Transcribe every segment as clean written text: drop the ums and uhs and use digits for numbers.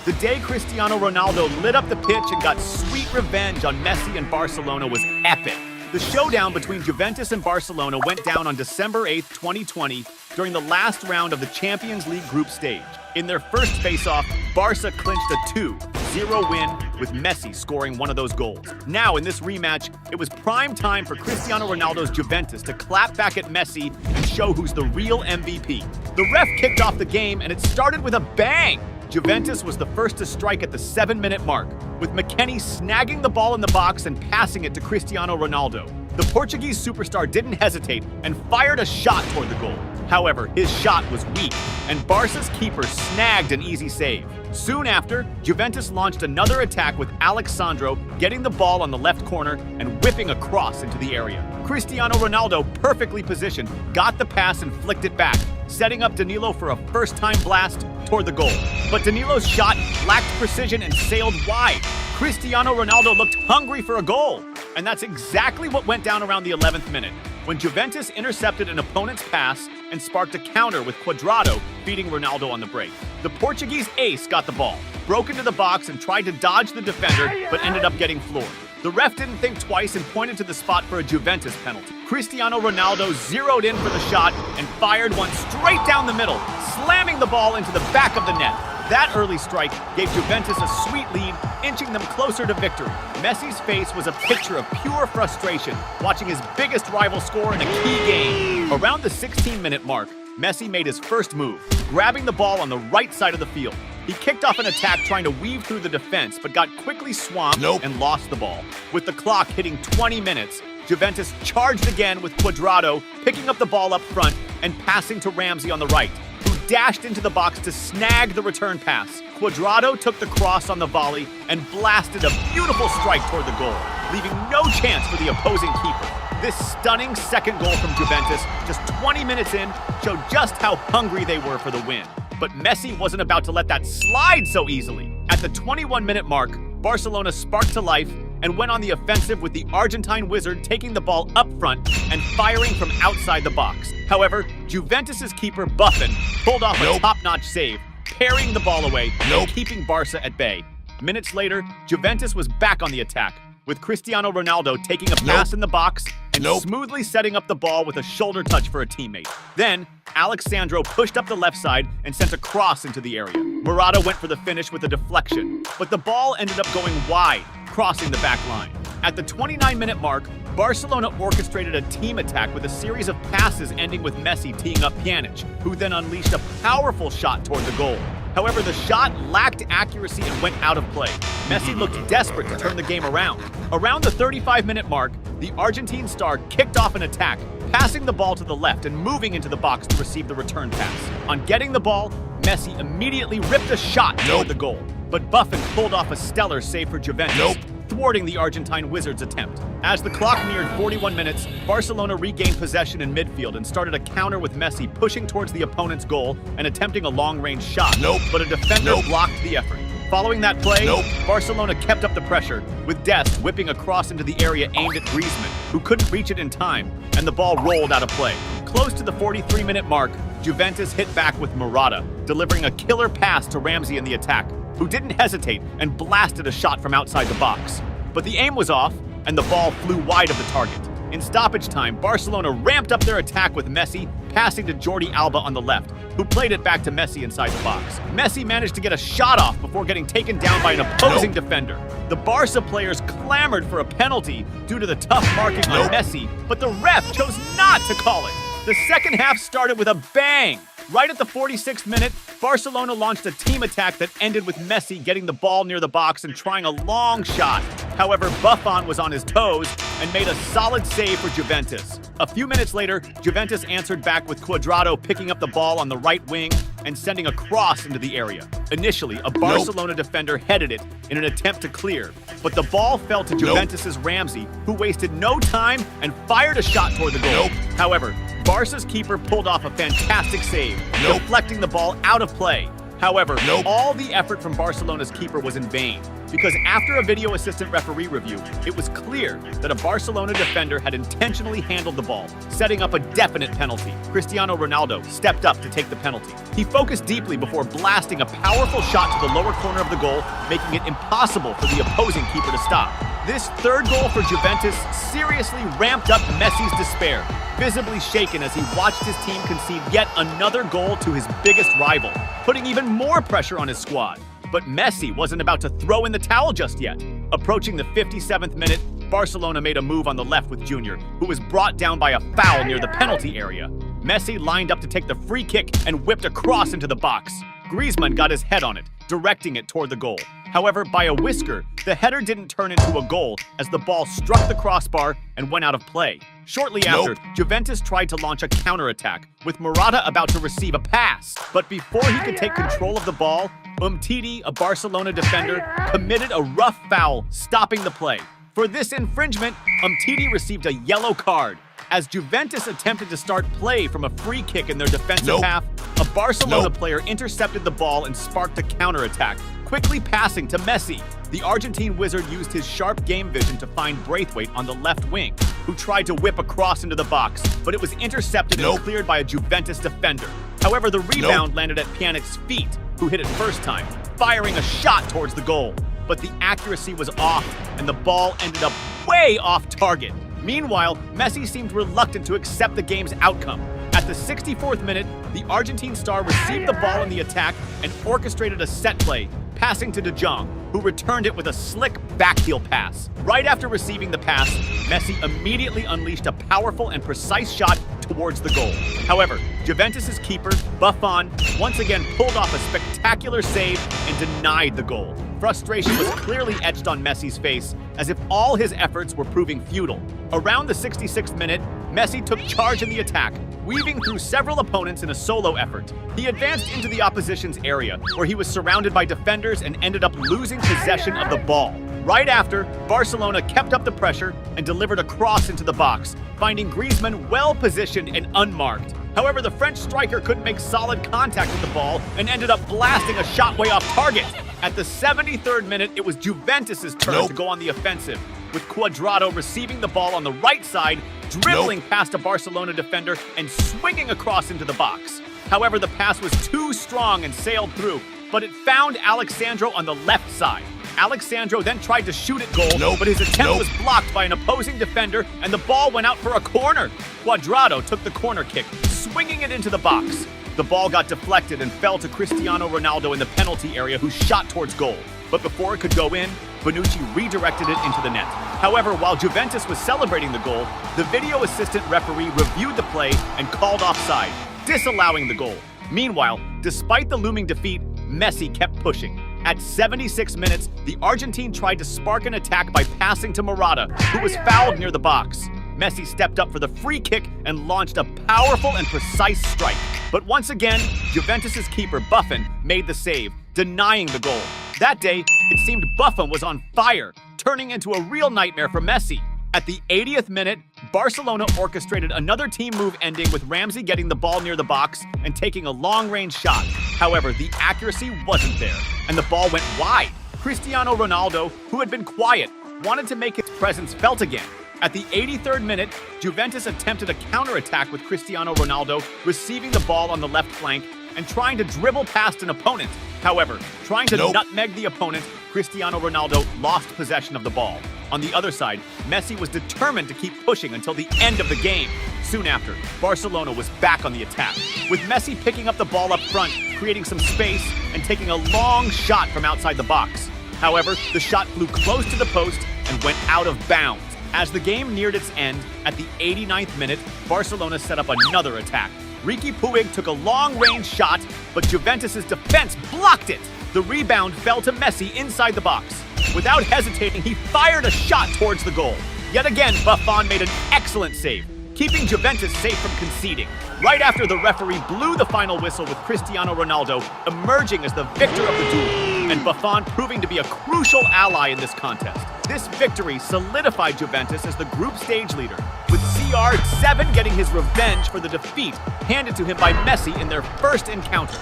The day Cristiano Ronaldo lit up the pitch and got sweet revenge on Messi and Barcelona was epic. The showdown between Juventus and Barcelona went down on December 8, 2020, during the last round of the Champions League group stage. In their first face-off, Barca clinched a 2-0 win, with Messi scoring one of those goals. Now, in this rematch, it was prime time for Cristiano Ronaldo's Juventus to clap back at Messi and show who's the real MVP. The ref kicked off the game, and it started with a bang! Juventus was the first to strike at the 7-minute mark, with McKennie snagging the ball in the box and passing it to Cristiano Ronaldo. The Portuguese superstar didn't hesitate and fired a shot toward the goal. However, his shot was weak, and Barca's keeper snagged an easy save. Soon after, Juventus launched another attack with Alexandro getting the ball on the left corner and whipping a cross into the area. Cristiano Ronaldo, perfectly positioned, got the pass and flicked it back, setting up Danilo for a first-time blast toward the goal. But Danilo's shot lacked precision and sailed wide. Cristiano Ronaldo looked hungry for a goal, and that's exactly what went down around the 11th minute, when Juventus intercepted an opponent's pass and sparked a counter with Cuadrado beating Ronaldo on the break. The Portuguese ace got the ball, broke into the box and tried to dodge the defender, but ended up getting floored. The ref didn't think twice and pointed to the spot for a Juventus penalty. Cristiano Ronaldo zeroed in for the shot and fired one straight down the middle, slamming the ball into the back of the net. That early strike gave Juventus a sweet lead, inching them closer to victory. Messi's face was a picture of pure frustration, watching his biggest rival score in a key game. Around the 16-minute mark, Messi made his first move, grabbing the ball on the right side of the field. He kicked off an attack trying to weave through the defense, but got quickly swamped and lost the ball. With the clock hitting 20 minutes, Juventus charged again with Cuadrado picking up the ball up front and passing to Ramsey on the right, who dashed into the box to snag the return pass. Cuadrado took the cross on the volley and blasted a beautiful strike toward the goal, leaving no chance for the opposing keeper. This stunning second goal from Juventus, just 20 minutes in, showed just how hungry they were for the win. But Messi wasn't about to let that slide so easily. At the 21-minute mark, Barcelona sparked to life and went on the offensive with the Argentine wizard taking the ball up front and firing from outside the box. However, Juventus's keeper Buffon pulled off a top-notch save, parrying the ball away and keeping Barca at bay. Minutes later, Juventus was back on the attack, with Cristiano Ronaldo taking a pass in the box and smoothly setting up the ball with a shoulder touch for a teammate. Then, Alexandro pushed up the left side and sent a cross into the area. Morata went for the finish with a deflection, but the ball ended up going wide, crossing the back line. At the 29-minute mark, Barcelona orchestrated a team attack with a series of passes ending with Messi teeing up Pjanic, who then unleashed a powerful shot toward the goal. However, the shot lacked accuracy and went out of play. Messi looked desperate to turn the game around. Around the 35-minute mark, the Argentine star kicked off an attack, passing the ball to the left and moving into the box to receive the return pass. On getting the ball, Messi immediately ripped a shot toward the goal, but Buffon pulled off a stellar save for Juventus, thwarting the Argentine wizard's attempt. As the clock neared 41 minutes, Barcelona regained possession in midfield and started a counter with Messi pushing towards the opponent's goal and attempting a long-range shot, but a defender blocked the effort. Following that play, Barcelona kept up the pressure, with Dest whipping a cross into the area aimed at Griezmann, who couldn't reach it in time, and the ball rolled out of play. Close to the 43-minute mark, Juventus hit back with Morata, delivering a killer pass to Ramsey in the attack, who didn't hesitate and blasted a shot from outside the box. But the aim was off, and the ball flew wide of the target. In stoppage time, Barcelona ramped up their attack with Messi passing to Jordi Alba on the left, who played it back to Messi inside the box. Messi managed to get a shot off before getting taken down by an opposing defender. The Barca players clamored for a penalty due to the tough marking on Messi, but the ref chose not to call it. The second half started with a bang. Right at the 46th minute, Barcelona launched a team attack that ended with Messi getting the ball near the box and trying a long shot. However, Buffon was on his toes and made a solid save for Juventus. A few minutes later, Juventus answered back with Cuadrado picking up the ball on the right wing and sending a cross into the area. Initially, a Barcelona defender headed it in an attempt to clear, but the ball fell to Juventus's Ramsey, who wasted no time and fired a shot toward the goal. However, Barca's keeper pulled off a fantastic save, deflecting the ball out of play. However, all the effort from Barcelona's keeper was in vain. because after a video assistant referee review, it was clear that a Barcelona defender had intentionally handled the ball, setting up a definite penalty. Cristiano Ronaldo stepped up to take the penalty. He focused deeply before blasting a powerful shot to the lower corner of the goal, making it impossible for the opposing keeper to stop. This third goal for Juventus seriously ramped up Messi's despair, visibly shaken as he watched his team concede yet another goal to his biggest rival, putting even more pressure on his squad. But Messi wasn't about to throw in the towel just yet. Approaching the 57th minute, Barcelona made a move on the left with Junior, who was brought down by a foul near the penalty area. Messi lined up to take the free kick and whipped a cross into the box. Griezmann got his head on it, directing it toward the goal. However, by a whisker, the header didn't turn into a goal as the ball struck the crossbar and went out of play. Shortly after, Juventus tried to launch a counterattack, with Morata about to receive a pass. But before he could take control of the ball, Umtiti, a Barcelona defender, committed a rough foul, stopping the play. For this infringement, Umtiti received a yellow card. As Juventus attempted to start play from a free kick in their defensive half, a Barcelona player intercepted the ball and sparked a counterattack, quickly passing to Messi. The Argentine wizard used his sharp game vision to find Braithwaite on the left wing, who tried to whip a cross into the box, but it was intercepted and cleared by a Juventus defender. However, the rebound landed at Pjanic's feet, who hit it first time, firing a shot towards the goal. But the accuracy was off, and the ball ended up way off target. Meanwhile, Messi seemed reluctant to accept the game's outcome. At the 64th minute, the Argentine star received the ball in the attack and orchestrated a set play, passing to De Jong, who returned it with a slick backheel pass. Right after receiving the pass, Messi immediately unleashed a powerful and precise shot towards the goal. However, Juventus's keeper, Buffon, once again pulled off a spectacular save and denied the goal. Frustration was clearly etched on Messi's face, as if all his efforts were proving futile. Around the 66th minute, Messi took charge in the attack, weaving through several opponents in a solo effort. He advanced into the opposition's area, where he was surrounded by defenders and ended up losing possession of the ball. Right after, Barcelona kept up the pressure and delivered a cross into the box, finding Griezmann well-positioned and unmarked. However, the French striker couldn't make solid contact with the ball and ended up blasting a shot way off target. At the 73rd minute, it was Juventus's turn to go on the offensive, with Cuadrado receiving the ball on the right side, dribbling past a Barcelona defender and swinging across into the box. However, the pass was too strong and sailed through, but it found Alexandro on the left side. Alexandro then tried to shoot at goal, but his attempt was blocked by an opposing defender and the ball went out for a corner. Cuadrado took the corner kick, swinging it into the box. The ball got deflected and fell to Cristiano Ronaldo in the penalty area, who shot towards goal. But before it could go in, Bonucci redirected it into the net. However, while Juventus was celebrating the goal, the video assistant referee reviewed the play and called offside, disallowing the goal. Meanwhile, despite the looming defeat, Messi kept pushing. At 76 minutes, the Argentine tried to spark an attack by passing to Morata, who was fouled near the box. Messi stepped up for the free kick and launched a powerful and precise strike. But once again, Juventus's keeper Buffon made the save, denying the goal. That day, it seemed Buffon was on fire, turning into a real nightmare for Messi. At the 80th minute, Barcelona orchestrated another team move, ending with Ramsey getting the ball near the box and taking a long-range shot. However, the accuracy wasn't there, and the ball went wide. Cristiano Ronaldo, who had been quiet, wanted to make his presence felt again. At the 83rd minute, Juventus attempted a counterattack with Cristiano Ronaldo receiving the ball on the left flank and trying to dribble past an opponent. However, trying to nutmeg the opponent, Cristiano Ronaldo lost possession of the ball. On the other side, Messi was determined to keep pushing until the end of the game. Soon after, Barcelona was back on the attack, with Messi picking up the ball up front, creating some space, and taking a long shot from outside the box. However, the shot flew close to the post and went out of bounds. As the game neared its end, at the 89th minute, Barcelona set up another attack. Riqui Puig took a long-range shot, but Juventus's defense blocked it. The rebound fell to Messi inside the box. Without hesitating, he fired a shot towards the goal. Yet again, Buffon made an excellent save, keeping Juventus safe from conceding. Right after the referee blew the final whistle, with Cristiano Ronaldo emerging as the victor of the duel, and Buffon proving to be a crucial ally in this contest. This victory solidified Juventus as the group stage leader, with CR7 getting his revenge for the defeat handed to him by Messi in their first encounter.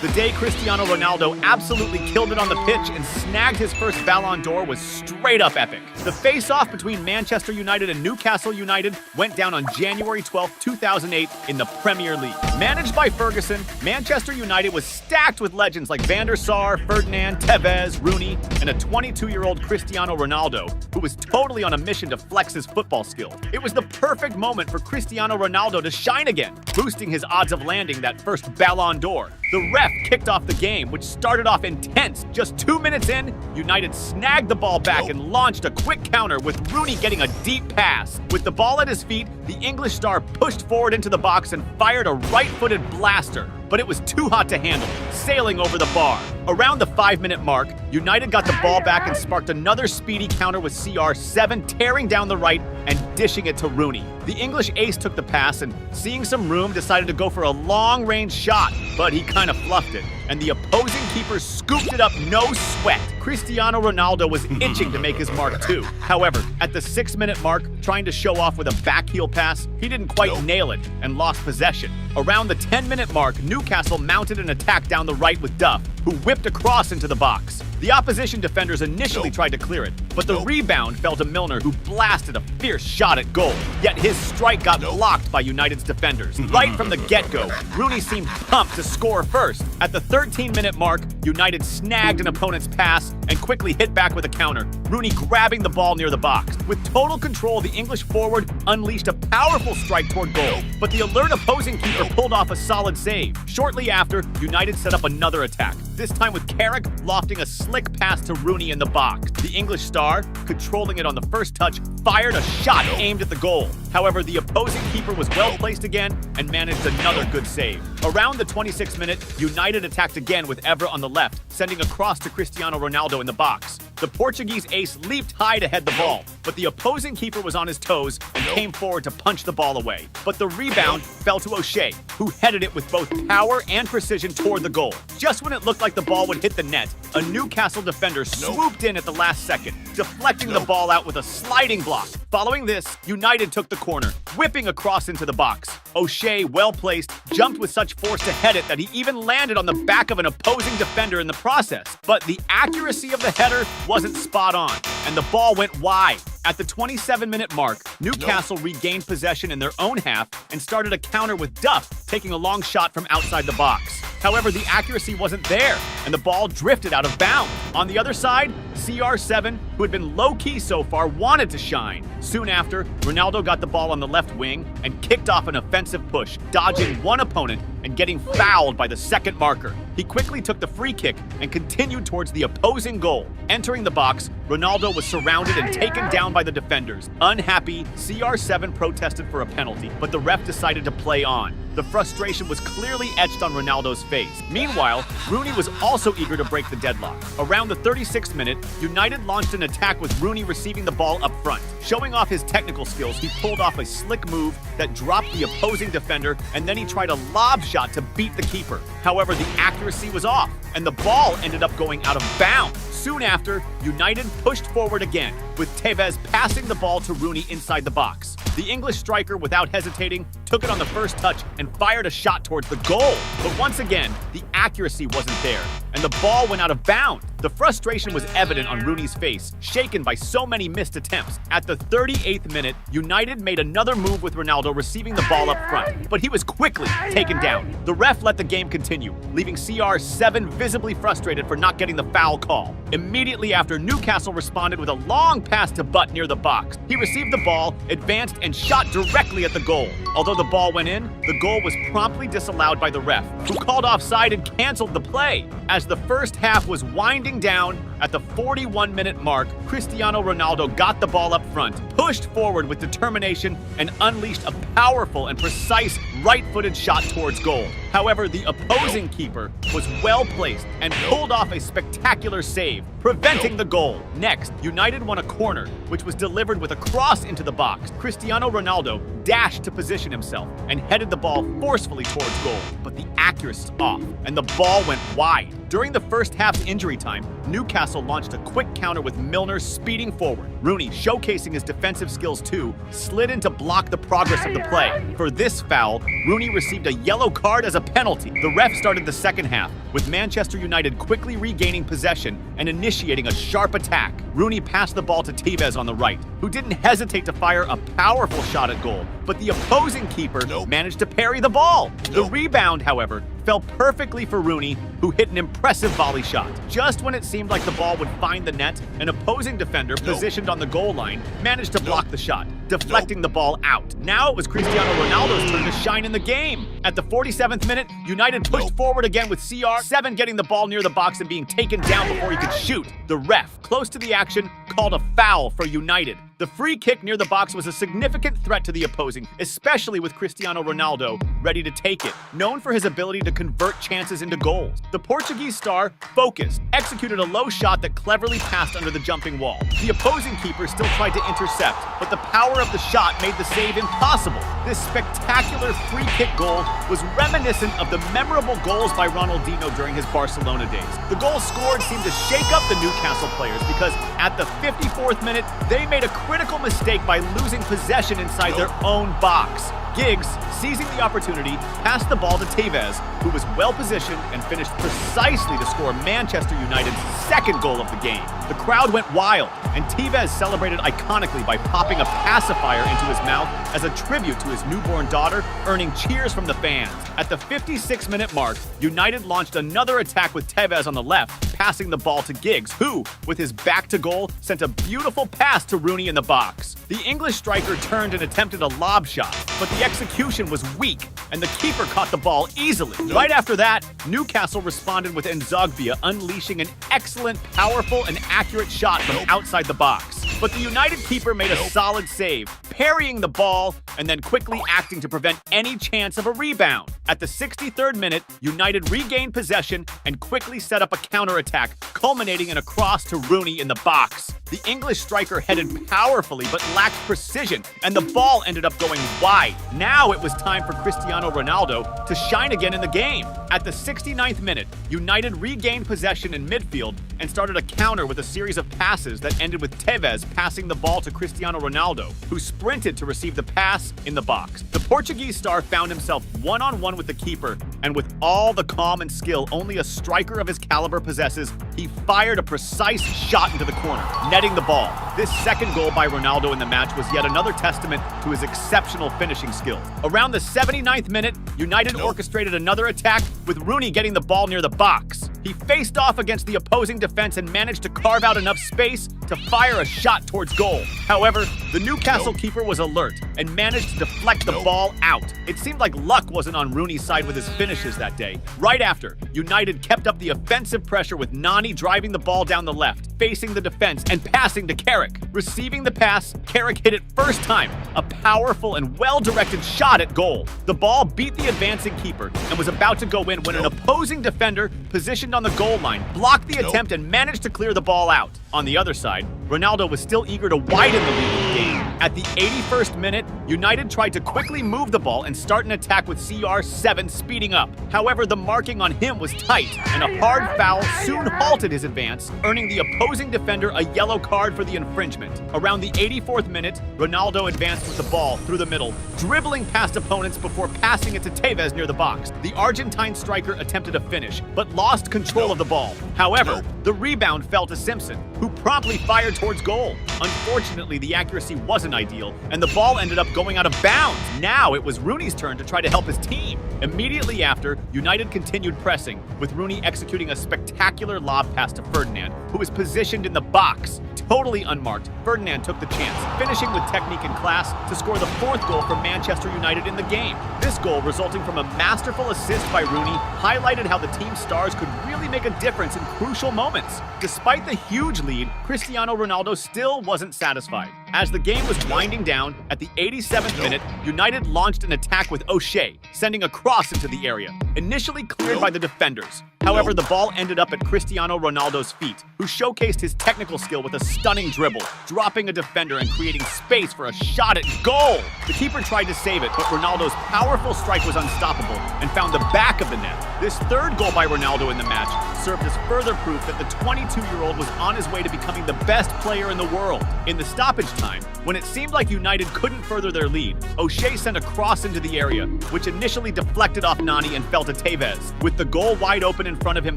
The day Cristiano Ronaldo absolutely killed it on the pitch and snagged his first Ballon d'Or was straight up epic. The face-off between Manchester United and Newcastle United went down on January 12, 2008 in the Premier League. Managed by Ferguson, Manchester United was stacked with legends like Van der Sar, Ferdinand, Tevez, Rooney, and a 22-year-old Cristiano Ronaldo, who was totally on a mission to flex his football skill. It was the perfect moment for Cristiano Ronaldo to shine again, boosting his odds of landing that first Ballon d'Or. The ref kicked off the game, which started off intense. Just 2 minutes in, United snagged the ball back and launched a quick counter with Rooney getting a deep pass. With the ball at his feet, the English star pushed forward into the box and fired a right-footed blaster. But it was too hot to handle, sailing over the bar. Around the 5-minute mark, United got the ball back and sparked another speedy counter with CR7 tearing down the right and dishing it to Rooney. The English ace took the pass and, seeing some room, decided to go for a long-range shot, but he kind of fluffed it, and the opposing keeper scooped it up no sweat. Cristiano Ronaldo was itching to make his mark too. However, at the 6-minute mark, trying to show off with a backheel pass, he didn't quite nail it and lost possession. Around the 10-minute mark, Newcastle mounted an attack down the right with Duff, who whipped across into the box. The opposition defenders initially tried to clear it, but the rebound fell to Milner, who blasted a fierce shot at goal. Yet his strike got blocked by United's defenders. Right from the get-go, Rooney seemed pumped to score first. At the 13-minute mark, United snagged an opponent's pass and quickly hit back with a counter, Rooney grabbing the ball near the box. With total control, the English forward unleashed a powerful strike toward goal, but the alert opposing keeper pulled off a solid save. Shortly after, United set up another attack, this time with Carrick lofting a slick pass to Rooney in the box. The English star, controlling it on the first touch, fired a shot aimed at the goal. However, the opposing keeper was well placed again and managed another good save. Around the 26th minute, United attacked again with Evra on the left, sending a cross to Cristiano Ronaldo in the box. The Portuguese ace leaped high to head the ball, but the opposing keeper was on his toes and came forward to punch the ball away. But the rebound fell to O'Shea, who headed it with both power and precision toward the goal. Just when it looked like the ball would hit the net, a Newcastle defender swooped in at the last second, deflecting the ball out with a sliding block. Following this, United took the corner, whipping across into the box. O'Shea, well placed, jumped with such force to head it that he even landed on the back of an opposing defender in the process. But the accuracy of the header wasn't spot on, and the ball went wide. At the 27-minute mark, Newcastle regained possession in their own half and started a counter with Duff taking a long shot from outside the box. However, the accuracy wasn't there, and the ball drifted out of bounds. On the other side, CR7, who had been low-key so far, wanted to shine. Soon after, Ronaldo got the ball on the left wing and kicked off an offensive push, dodging one opponent and getting fouled by the second marker. He quickly took the free kick and continued towards the opposing goal. Entering the box, Ronaldo was surrounded and taken down by the defenders. Unhappy, CR7 protested for a penalty, but the ref decided to play on. The frustration was clearly etched on Ronaldo's face. Meanwhile, Rooney was also eager to break the deadlock. Around the 36th minute, United launched an attack with Rooney receiving the ball up front. Showing off his technical skills, he pulled off a slick move that dropped the opposing defender, and then he tried a lob shot to beat the keeper. However, the accuracy was off, and the ball ended up going out of bounds. Soon after, United pushed forward again, with Tevez passing the ball to Rooney inside the box. The English striker, without hesitating, took it on the first touch and fired a shot towards the goal. But once again, the accuracy wasn't there, and the ball went out of bounds. The frustration was evident on Rooney's face, shaken by so many missed attempts. At the 38th minute, United made another move with Ronaldo receiving the ball up front, but he was quickly taken down. The ref let the game continue, leaving CR7 visibly frustrated for not getting the foul call. Immediately after, Newcastle responded with a long pass to Butt near the box. He received the ball, advanced, and shot directly at the goal. Although the ball went in, the goal was promptly disallowed by the ref, who called offside and canceled the play. As the first half was winding down, at the 41-minute mark, Cristiano Ronaldo got the ball up front, pushed forward with determination, and unleashed a powerful and precise right-footed shot towards goal. However, the opposing keeper was well placed and pulled off a spectacular save, preventing the goal. Next, United won a corner, which was delivered with a cross into the box. Cristiano Ronaldo dashed to position himself and headed the ball forcefully towards goal, but the accuracy was off, and the ball went wide. During the first half's injury time, Newcastle Newcastle launched a quick counter with Milner speeding forward. Rooney, showcasing his defensive skills too, slid in to block the progress of the play. For this foul, Rooney received a yellow card as a penalty. The ref started the second half, with Manchester United quickly regaining possession and initiating a sharp attack. Rooney passed the ball to Tevez on the right, who didn't hesitate to fire a powerful shot at goal, but the opposing keeper managed to parry the ball. The rebound, however, fell perfectly for Rooney, who hit an impressive volley shot. Just when it seemed like the ball would find the net, an opposing defender positioned on the goal line managed to block the shot, deflecting the ball out. Now it was Cristiano Ronaldo's turn to shine in the game. At the 47th minute, United pushed forward again with CR7 getting the ball near the box and being taken down before he could shoot. The ref, close to the action, called a foul for United. The free kick near the box was a significant threat to the opposing, especially with Cristiano Ronaldo ready to take it. Known for his ability to convert chances into goals, the Portuguese star focused, executed a low shot that cleverly passed under the jumping wall. The opposing keeper still tried to intercept, but the power of the shot made the save impossible. This spectacular free kick goal was reminiscent of the memorable goals by Ronaldinho during his Barcelona days. The goal scored seemed to shake up the Newcastle players because at the 54th minute, they made a critical mistake by losing possession inside their own box. Giggs, seizing the opportunity, passed the ball to Tevez, who was well positioned and finished precisely to score Manchester United's second goal of the game. The crowd went wild, and Tevez celebrated iconically by popping a pacifier into his mouth as a tribute to his newborn daughter, earning cheers from the fans. At the 56-minute mark, United launched another attack with Tevez on the left, passing the ball to Giggs, who, with his back to goal, sent a beautiful pass to Rooney in the box. The English striker turned and attempted a lob shot, but the execution was weak, and the keeper caught the ball easily. Right after that, Newcastle responded with Nzogbia unleashing an excellent, powerful, and accurate shot from outside the box. But the United keeper made a solid save, parrying the ball and then quickly acting to prevent any chance of a rebound. At the 63rd minute, United regained possession and quickly set up a counterattack, culminating in a cross to Rooney in the box. The English striker headed powerfully but lacked precision, and the ball ended up going wide. Now it was time for Cristiano Ronaldo to shine again in the game. At the 69th minute, United regained possession in midfield and started a counter with a series of passes that ended with Tevez passing the ball to Cristiano Ronaldo, who sprinted to receive the pass in the box. The Portuguese star found himself one-on-one with the keeper, and with all the calm and skill only a striker of his caliber possesses, he fired a precise shot into the corner, netting the ball. This second goal by Ronaldo in the match was yet another testament to his exceptional finishing skills. Around the 79th minute, United orchestrated another attack with Rooney getting the ball near the box. He faced off against the opposing defense and managed to carve out enough space to fire a shot towards goal. However, the Newcastle keeper was alert and managed to deflect the ball out. It seemed like luck wasn't on Rooney's side with his finishes that day. Right after, United kept up the offensive pressure with Nani driving the ball down the left, facing the defense and passing to Carrick. Receiving the pass, Carrick hit it first time, a powerful and well-directed shot at goal. The ball beat the advancing keeper and was about to go in when an opposing defender positioned on the goal line blocked the attempt and managed to clear the ball out. On the other side, Ronaldo was still eager to widen the lead in the game. At the 81st minute, United tried to quickly move the ball and start an attack with CR7 speeding up. However, the marking on him was tight, and a hard foul soon halted his advance, earning the opposing defender a yellow card for the infringement. Around the 84th minute, Ronaldo advanced with the ball through the middle, dribbling past opponents before passing it to Tevez near the box. The Argentine striker attempted a finish, but lost control of the ball. However, the rebound fell to Simpson, who promptly fired towards goal. Unfortunately, the accuracy wasn't ideal, and the ball ended up going out of bounds. Now it was Rooney's turn to try to help his team. Immediately after, United continued pressing, with Rooney executing a spectacular lob pass to Ferdinand, who was positioned in the box. Totally unmarked, Ferdinand took the chance, finishing with technique and class to score the fourth goal for Manchester United in the game. This goal, resulting from a masterful assist by Rooney, highlighted how the team's stars could really make a difference in crucial moments. Despite the huge lead, Cristiano Ronaldo still wasn't satisfied. As the game was winding down, at the 87th minute, United launched an attack with O'Shea, sending a cross into the area. Initially cleared by the defenders, However, the ball ended up at Cristiano Ronaldo's feet, who showcased his technical skill with a stunning dribble, dropping a defender and creating space for a shot at goal. The keeper tried to save it, but Ronaldo's powerful strike was unstoppable and found the back of the net. This third goal by Ronaldo in the match served as further proof that the 22-year-old was on his way to becoming the best player in the world. In the stoppage time, when it seemed like United couldn't further their lead, O'Shea sent a cross into the area, which initially deflected off Nani and fell to Tevez. With the goal wide open in front of him,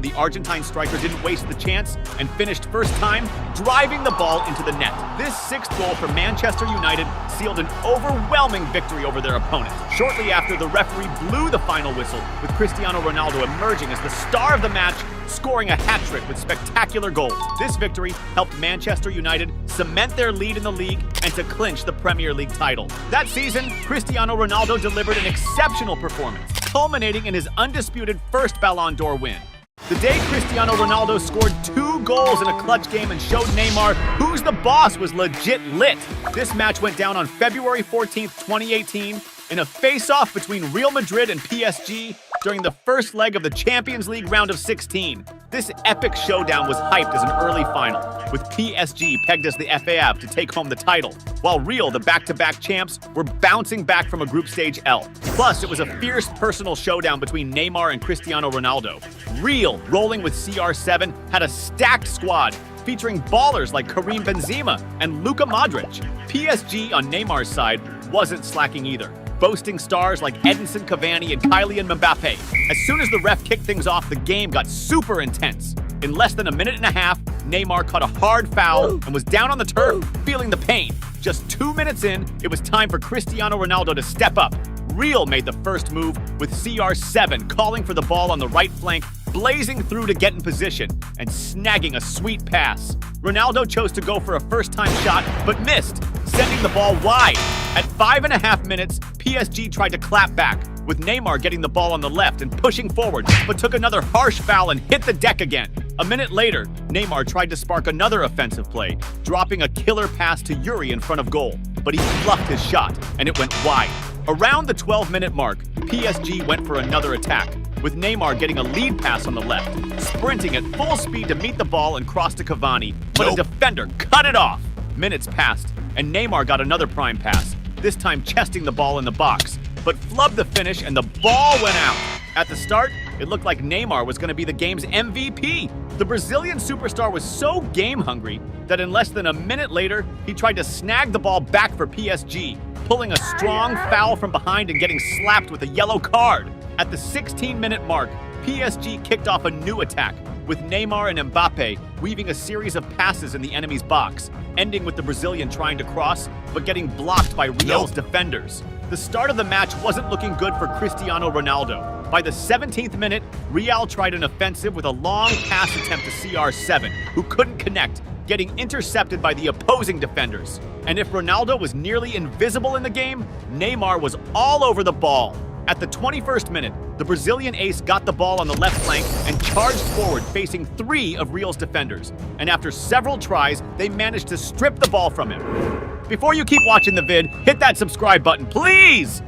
the Argentine striker didn't waste the chance and finished first time driving the ball into the net. This sixth goal for Manchester United sealed an overwhelming victory over their opponent. Shortly after, the referee blew the final whistle, with Cristiano Ronaldo emerging as the star of the match, scoring a hat-trick with spectacular goals. This victory helped Manchester United cement their lead in the league and to clinch the Premier League title. That season, Cristiano Ronaldo delivered an exceptional performance, culminating in his undisputed first Ballon d'Or win. The day Cristiano Ronaldo scored 2 goals in a clutch game and showed Neymar who's the boss was legit lit. This match went down on February 14th, 2018, in a face-off between Real Madrid and PSG during the first leg of the Champions League round of 16. This epic showdown was hyped as an early final, with PSG pegged as the FA to take home the title, while Real, the back-to-back champs, were bouncing back from a group stage L. Plus, it was a fierce personal showdown between Neymar and Cristiano Ronaldo. Real, rolling with CR7, had a stacked squad, featuring ballers like Karim Benzema and Luka Modric. PSG, on Neymar's side, wasn't slacking either, boasting stars like Edinson Cavani and Kylian Mbappe. As soon as the ref kicked things off, the game got super intense. In less than a minute and a half, Neymar caught a hard foul and was down on the turf, feeling the pain. Just 2 minutes in, it was time for Cristiano Ronaldo to step up. Real made the first move, with CR7 calling for the ball on the right flank, blazing through to get in position and snagging a sweet pass. Ronaldo chose to go for a first-time shot, but missed, sending the ball wide. At 5.5 minutes, PSG tried to clap back, with Neymar getting the ball on the left and pushing forward, but took another harsh foul and hit the deck again. A minute later, Neymar tried to spark another offensive play, dropping a killer pass to Yuri in front of goal, but he bluffed his shot, and it went wide. Around the 12-minute mark, PSG went for another attack, with Neymar getting a lead pass on the left, sprinting at full speed to meet the ball and cross to Cavani, but a defender cut it off. Minutes passed, and Neymar got another prime pass, this time chesting the ball in the box, but flubbed the finish and the ball went out. At the start, it looked like Neymar was going to be the game's MVP. The Brazilian superstar was so game-hungry that in less than a minute later, he tried to snag the ball back for PSG, pulling a strong foul from behind and getting slapped with a yellow card. At the 16-minute mark, PSG kicked off a new attack, with Neymar and Mbappe weaving a series of passes in the enemy's box, ending with the Brazilian trying to cross, but getting blocked by Real's defenders. The start of the match wasn't looking good for Cristiano Ronaldo. By the 17th minute, Real tried an offensive with a long pass attempt to CR7, who couldn't connect, getting intercepted by the opposing defenders. And if Ronaldo was nearly invisible in the game, Neymar was all over the ball. At the 21st minute, the Brazilian ace got the ball on the left flank and charged forward, facing 3 of Real's defenders. And after several tries, they managed to strip the ball from him. Before you keep watching the vid, hit that subscribe button, please!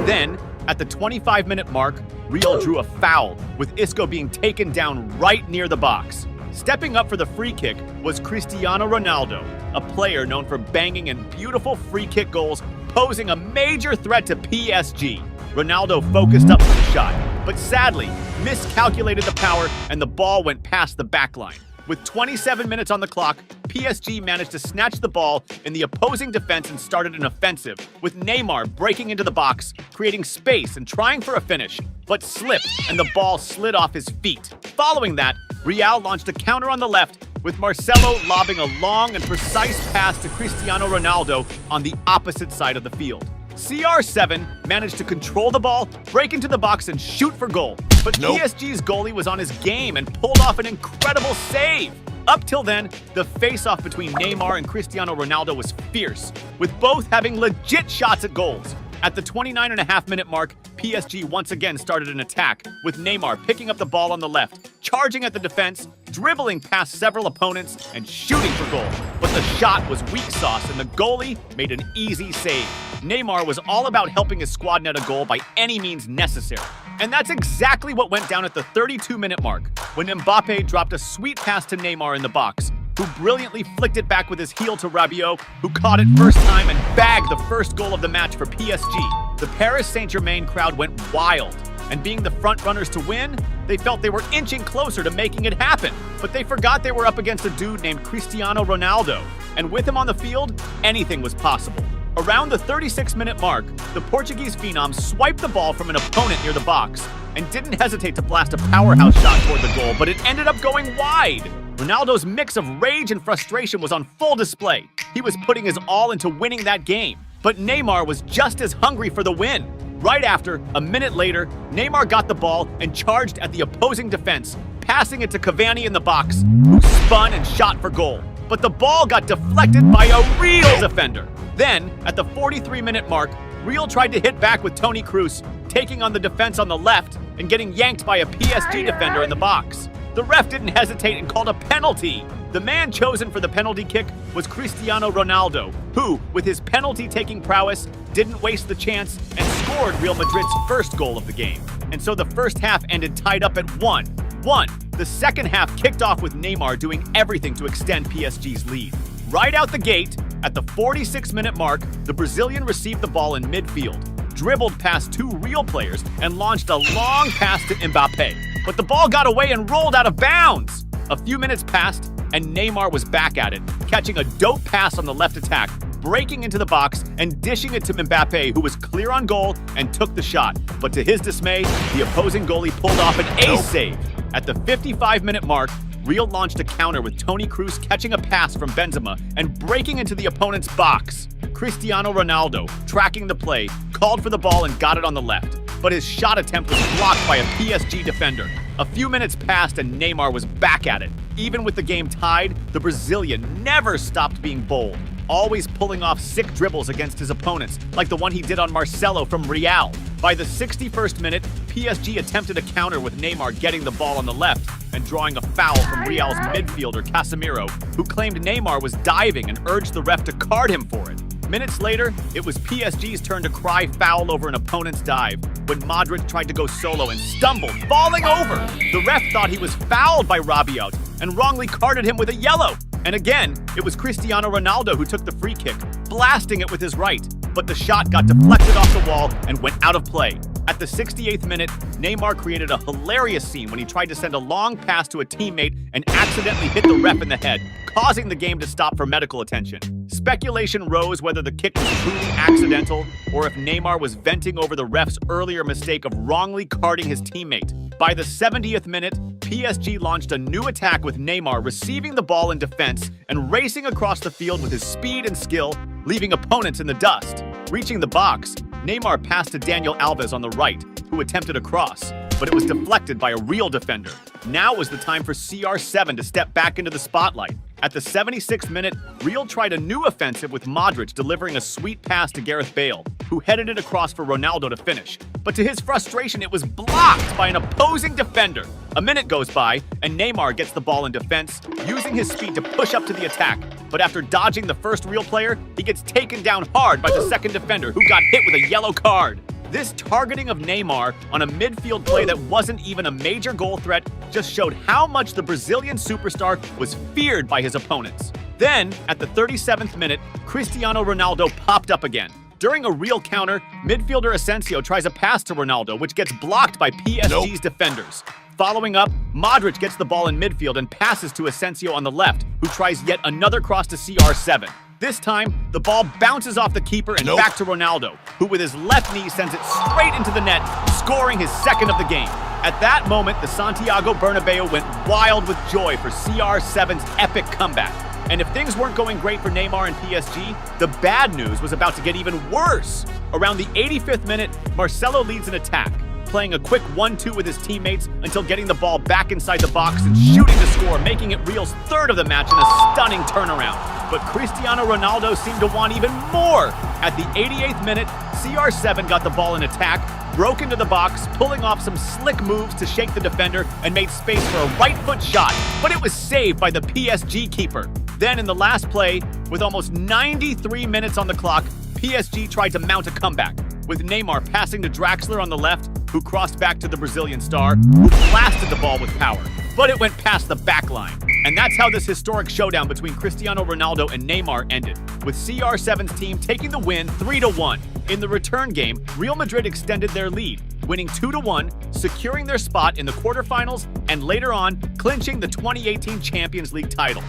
Then, at the 25-minute mark, Real drew a foul, with Isco being taken down right near the box. Stepping up for the free kick was Cristiano Ronaldo, a player known for banging in beautiful free kick goals, posing a major threat to PSG. Ronaldo focused up for the shot, but sadly miscalculated the power and the ball went past the back line. With 27 minutes on the clock, PSG managed to snatch the ball in the opposing defense and started an offensive, with Neymar breaking into the box, creating space and trying for a finish, but slipped and the ball slid off his feet. Following that, Real launched a counter on the left, with Marcelo lobbing a long and precise pass to Cristiano Ronaldo on the opposite side of the field. CR7 managed to control the ball, break into the box, and shoot for goal. But PSG's goalie was on his game and pulled off an incredible save. Up till then, the face-off between Neymar and Cristiano Ronaldo was fierce, with both having legit shots at goals. At the 29.5-minute mark, PSG once again started an attack, with Neymar picking up the ball on the left, charging at the defense, dribbling past several opponents, and shooting for goal. But the shot was weak sauce, and the goalie made an easy save. Neymar was all about helping his squad net a goal by any means necessary. And that's exactly what went down at the 32-minute mark, when Mbappe dropped a sweet pass to Neymar in the box, who brilliantly flicked it back with his heel to Rabiot, who caught it first time and bagged the first goal of the match for PSG. The Paris Saint-Germain crowd went wild, and being the front runners to win, they felt they were inching closer to making it happen. But they forgot they were up against a dude named Cristiano Ronaldo, and with him on the field, anything was possible. Around the 36-minute mark, the Portuguese phenom swiped the ball from an opponent near the box and didn't hesitate to blast a powerhouse shot toward the goal, but it ended up going wide. Ronaldo's mix of rage and frustration was on full display. He was putting his all into winning that game, but Neymar was just as hungry for the win. Right after, a minute later, Neymar got the ball and charged at the opposing defense, passing it to Cavani in the box, who spun and shot for goal. But the ball got deflected by a real defender. Then, at the 43-minute mark, Real tried to hit back with Toni Kroos, taking on the defense on the left and getting yanked by a PSG defender in the box. The ref didn't hesitate and called a penalty. The man chosen for the penalty kick was Cristiano Ronaldo, who, with his penalty-taking prowess, didn't waste the chance and scored Real Madrid's first goal of the game. And so the first half ended tied up at 1-1. The second half kicked off with Neymar doing everything to extend PSG's lead. Right out the gate, at the 46-minute mark, the Brazilian received the ball in midfield, dribbled past two Real players, and launched a long pass to Mbappe. But the ball got away and rolled out of bounds. A few minutes passed, and Neymar was back at it, catching a dope pass on the left attack, breaking into the box and dishing it to Mbappe, who was clear on goal and took the shot. But to his dismay, the opposing goalie pulled off an ace save. At the 55-minute mark, Real launched a counter with Toni Kroos catching a pass from Benzema and breaking into the opponent's box. Cristiano Ronaldo, tracking the play, called for the ball and got it on the left, but his shot attempt was blocked by a PSG defender. A few minutes passed and Neymar was back at it. Even with the game tied, the Brazilian never stopped being bold, always pulling off sick dribbles against his opponents, like the one he did on Marcelo from Real. By the 61st minute, PSG attempted a counter with Neymar getting the ball on the left and drawing a foul from Real's midfielder Casemiro, who claimed Neymar was diving and urged the ref to card him for it. Minutes later, it was PSG's turn to cry foul over an opponent's dive when Madrid tried to go solo and stumbled, falling over. The ref thought he was fouled by Rabiot and wrongly carded him with a yellow. And again, it was Cristiano Ronaldo who took the free kick, blasting it with his right, but the shot got deflected off the wall and went out of play. At the 68th minute, Neymar created a hilarious scene when he tried to send a long pass to a teammate and accidentally hit the ref in the head, causing the game to stop for medical attention. Speculation rose whether the kick was truly accidental or if Neymar was venting over the ref's earlier mistake of wrongly carding his teammate. By the 70th minute, PSG launched a new attack with Neymar receiving the ball in defense and racing across the field with his speed and skill, leaving opponents in the dust. Reaching the box, Neymar passed to Daniel Alves on the right, who attempted a cross, but it was deflected by a Real defender. Now was the time for CR7 to step back into the spotlight. At the 76th minute, Real tried a new offensive with Modric delivering a sweet pass to Gareth Bale, who headed it across for Ronaldo to finish. But to his frustration, it was blocked by an opposing defender. A minute goes by, and Neymar gets the ball in defense, using his speed to push up to the attack. But after dodging the first Real player, he gets taken down hard by the second defender, who got hit with a yellow card. This targeting of Neymar on a midfield play that wasn't even a major goal threat just showed how much the Brazilian superstar was feared by his opponents. Then, at the 37th minute, Cristiano Ronaldo popped up again. During a Real counter, midfielder Asensio tries a pass to Ronaldo, which gets blocked by PSG's defenders. Following up, Modric gets the ball in midfield and passes to Asensio on the left, who tries yet another cross to CR7. This time, the ball bounces off the keeper and back to Ronaldo, who with his left knee sends it straight into the net, scoring his second of the game. At that moment, the Santiago Bernabeu went wild with joy for CR7's epic comeback. And if things weren't going great for Neymar and PSG, the bad news was about to get even worse. Around the 85th minute, Marcelo leads an attack, playing a quick 1-2 with his teammates until getting the ball back inside the box and shooting to score, making it Real's third of the match in a stunning turnaround. But Cristiano Ronaldo seemed to want even more. At the 88th minute, CR7 got the ball in attack, broke into the box, pulling off some slick moves to shake the defender and made space for a right foot shot, but it was saved by the PSG keeper. Then in the last play, with almost 93 minutes on the clock, PSG tried to mount a comeback, with Neymar passing to Draxler on the left, who crossed back to the Brazilian star, who blasted the ball with power, but it went past the back line. And that's how this historic showdown between Cristiano Ronaldo and Neymar ended, with CR7's team taking the win 3-1. In the return game, Real Madrid extended their lead, winning 2-1, securing their spot in the quarterfinals, and later on, clinching the 2018 Champions League title.